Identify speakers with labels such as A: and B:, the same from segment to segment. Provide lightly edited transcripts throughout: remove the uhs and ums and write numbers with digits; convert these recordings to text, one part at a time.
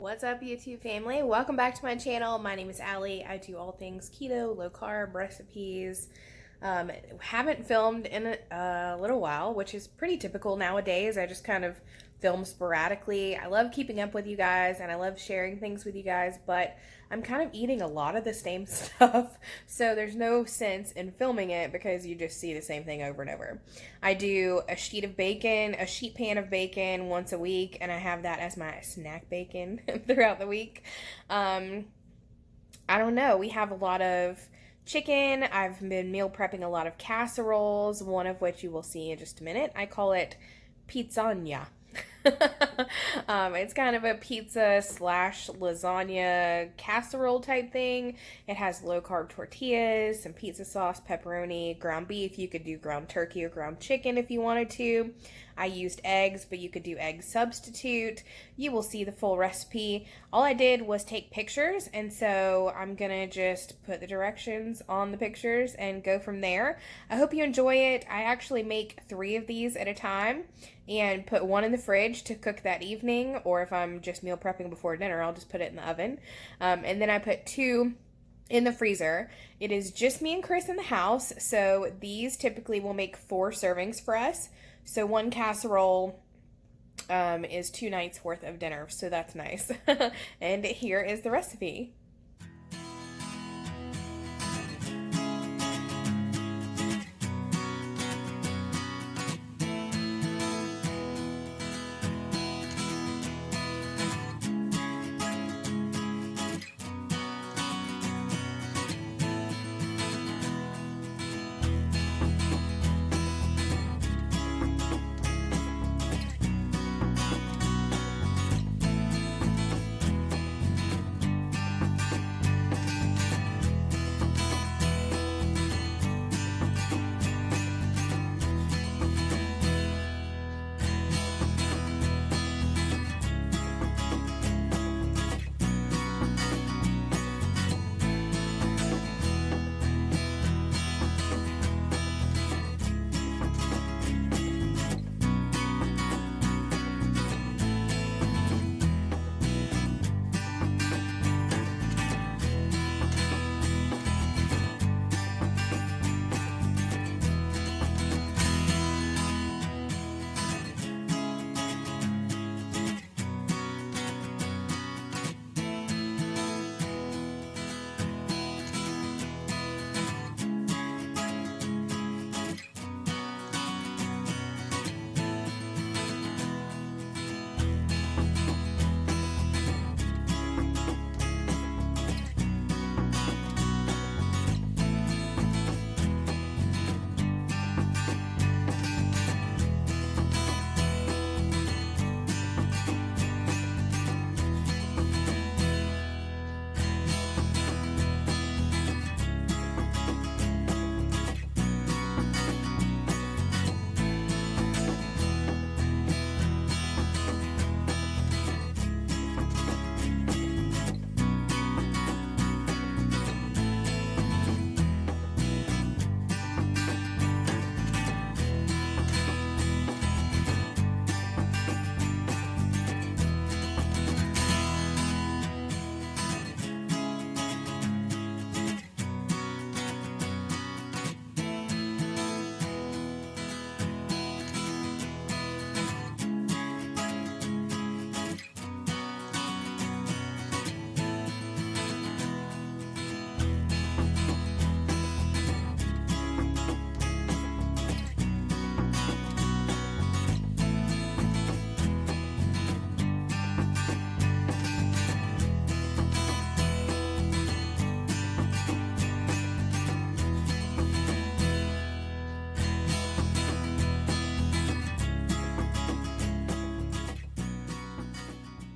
A: What's up, YouTube family? Welcome back to my channel. My name is Allie. I do all things keto, low carb recipes. Haven't filmed in a little while, which is pretty typical nowadays. I just kind of film sporadically. I love keeping up with you guys and I love sharing things with you guys, but I'm kind of eating a lot of the same stuff, so there's no sense in filming it because you just see the same thing over and over. I do a sheet pan of bacon once a week, and I have that as my snack bacon throughout the week. I don't know. We have a lot of chicken. I've been meal prepping a lot of casseroles, one of which you will see in just a minute. I call it Piz-agna. It's kind of a pizza slash lasagna casserole type thing. It has low carb tortillas, some pizza sauce, pepperoni, ground beef. You could do ground turkey or ground chicken if you wanted to. I used eggs, but you could do egg substitute. You will see the full recipe. All I did was take pictures, and so I'm gonna just put the directions on the pictures and go from there. I hope you enjoy it. I actually make 3 of these at a time and put one in the fridge to cook that evening, or if I'm just meal prepping before dinner, I'll just put it in the oven. And then I put 2 in the freezer. It is just me and Chris in the house, so these typically will make 4 servings for us. So 1 casserole is 2 nights worth of dinner, so that's nice. And here is the recipe.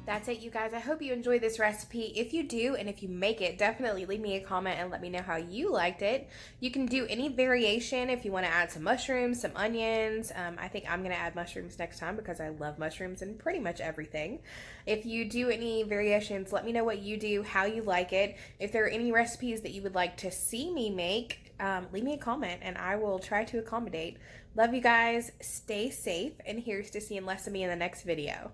A: That's it, you guys. I hope you enjoyed this recipe. If you do, and if you make it, definitely leave me a comment and let me know how you liked it. You can do any variation if you want to add some mushrooms, some onions. I think I'm going to add mushrooms next time because I love mushrooms in pretty much everything. If you do any variations, let me know what you do, how you like it. If there are any recipes that you would like to see me make, leave me a comment and I will try to accommodate. Love you guys. Stay safe, and here's to seeing less of me in the next video.